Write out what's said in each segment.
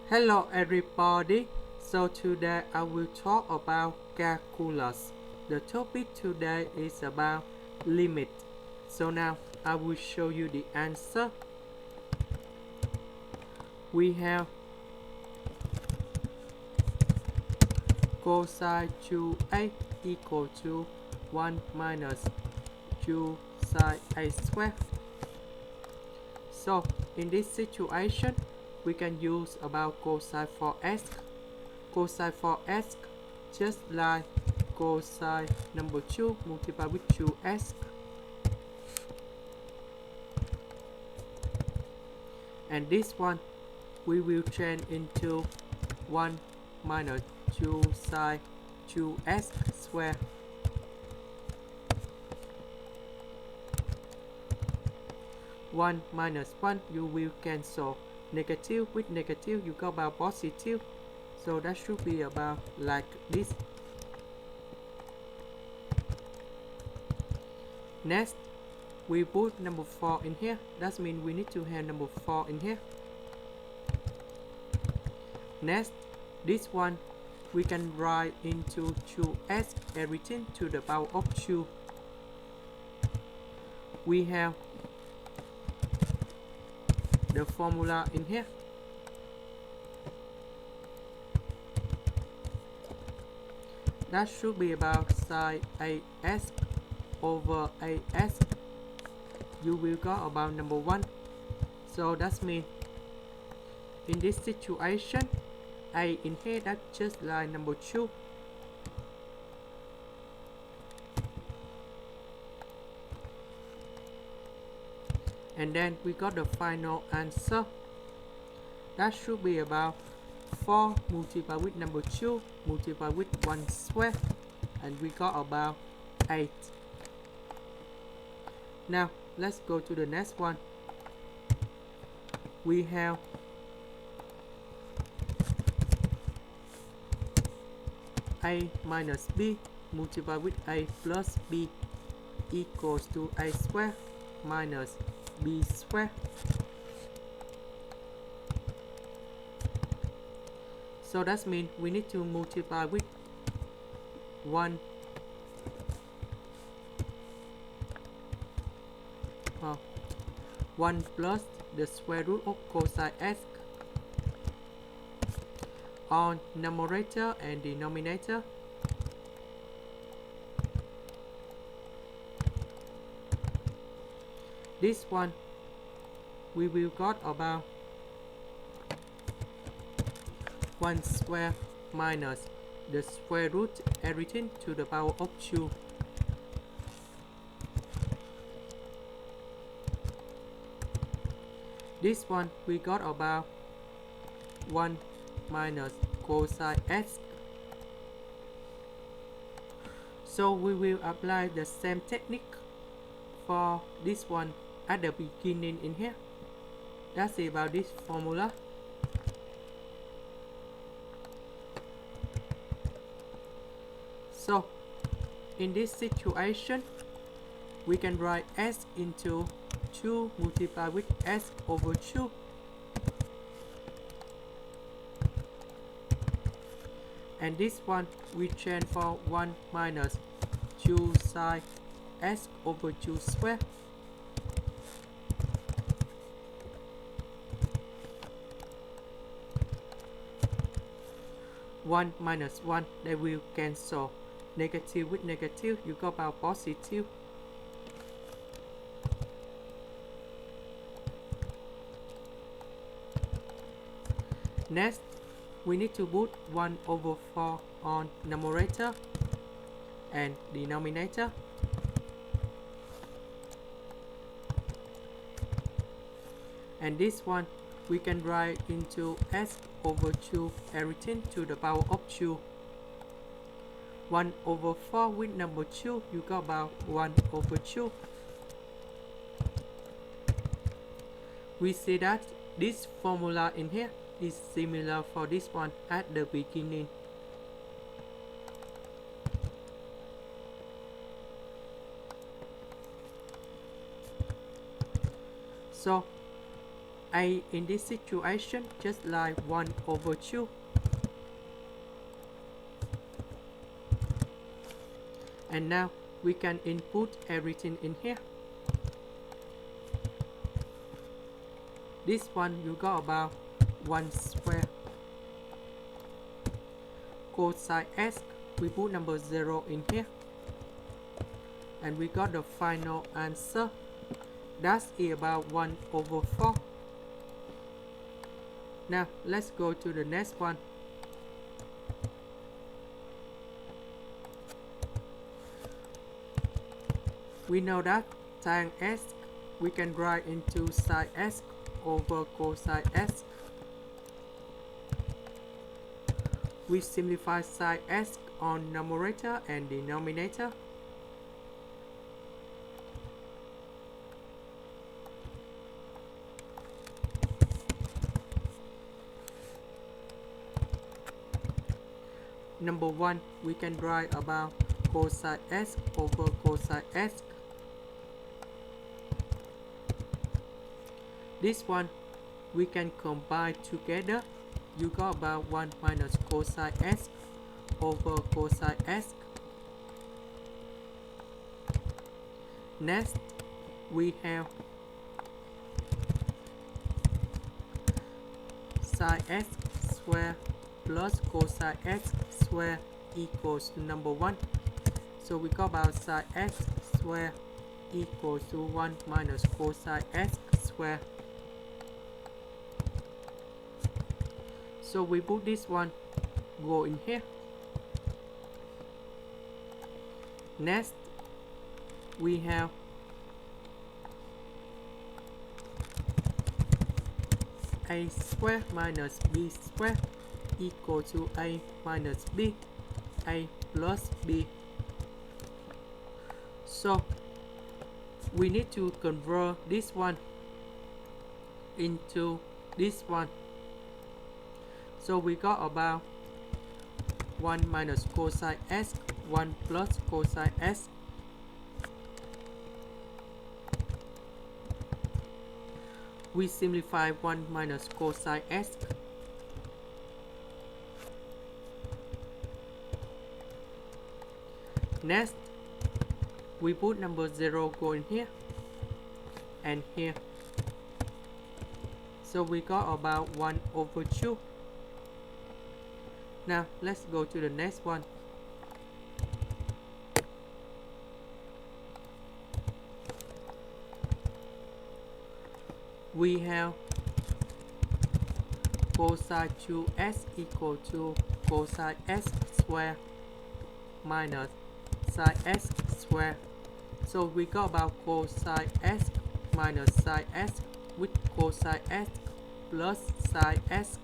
Hello everybody, so today I will talk about calculus. The topic today is about limit. So now I will show you the answer. We have cos2x equal to 1 minus cosine a squared. So in this situation, we can use about cosine for x. Cosine for x just like cosine number 2 multiplied with 2x. And this one we will change into 1 minus 2 sine 2x squared. One minus 1 you will cancel negative with negative, you go about positive, so that should be about like this. Next we put number 4 in here, that means we need to have number 4 in here. Next, this one we can write into 2x everything to the power of 2. We have the formula in here. That should be about sine as over as. You will go about number 1. So that means in this situation, a in here that's just like number 2. And then we got the final answer. That should be about 4 multiplied with number 2 multiplied with 1 square, and we got about 8. Now let's go to the next one. We have a minus b multiplied with a plus b equals to a square minus b square. So that means we need to multiply with 1 1 plus the square root of cosine x on numerator and denominator. This one we will got about 1 square minus the square root everything to the power of 2. This one we got about 1 minus cosine x. So we will apply the same technique for this one at the beginning in here. That's about this formula. So in this situation, we can write s into 2 multiplied with s over 2. And this one we change for 1 minus 2 sine s over 2 square. One minus 1, they will cancel negative with negative, you go about positive. Next, we need to put 1 over 4 on numerator and denominator. And this one we can write into s over 2 everything to the power of 2. 1 over 4 with number 2, you got about 1 over 2. We see that this formula in here is similar for this one at the beginning. So a in this situation just like 1 over 2. And now we can input everything in here. This one you got about 1 square. Cosx, we put number 0 in here. And we got the final answer. That's about 1 over 4. Now let's go to the next one. We know that tan x we can write into sin x over cosine x. We simplify sin x on numerator and denominator. Number 1, we can write about cosine x over cosine x. This one we can combine together. You got about 1 minus cosine x over cosine x. Next, we have sin x square plus cosine x square equals to number 1. So we got about sin x square equals to 1 minus cosine x square. So we put this one go in here. Next, we have a square minus b square equal to a minus b, a plus b. So we need to convert this one into this one. So we got about 1 minus cosine x, 1 plus cosine x. We simplify 1 minus cosine x. Next, we put number 0 go in here and here. So we got about 1 over 2. Now let's go to the next one. We have cosine 2x equal to cosine x square minus sin x square. So we got about cosine x minus sin x with cosine x plus sin x.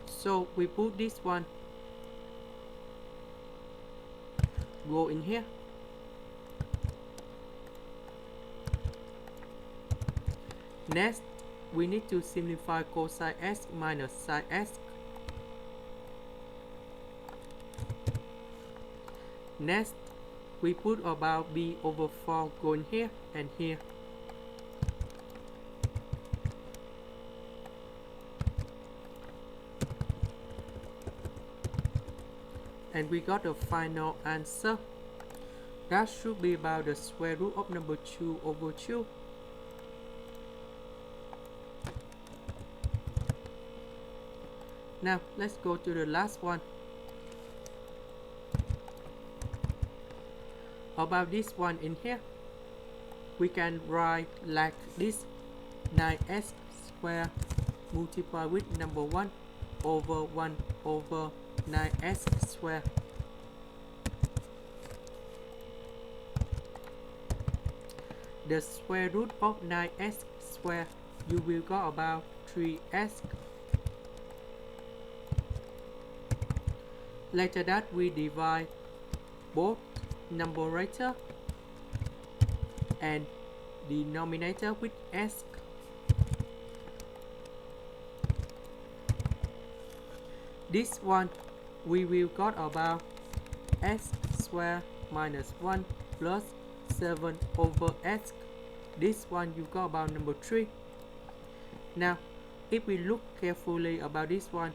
So we put this one go in here. Next, we need to simplify cosine x minus sin x. Next, we put about b over 4 go in here and here. And we got the final answer. That should be about the square root of number 2 over 2. Now let's go to the last one. About this one in here, we can write like this: 9x square multiplied with number 1 over 1 over 9x square. The square root of 9x square, you will got about 3x. Later that we divide both numerator and denominator with s. This one we will got about x square minus 1 plus 7 over x. This one you got about number 3. Now if we look carefully about this one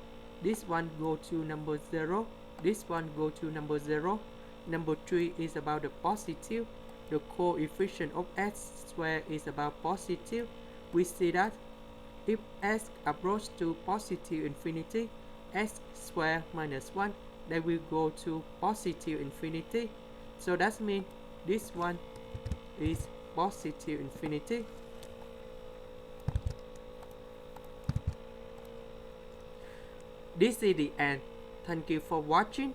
go to number 0, this one go to number 0. Number 3 is about the positive. The coefficient of x squared is about positive. We see that if x approach to positive infinity, x squared minus 1, then we go to positive infinity. So that means this one is positive infinity. This is the end. Thank you for watching.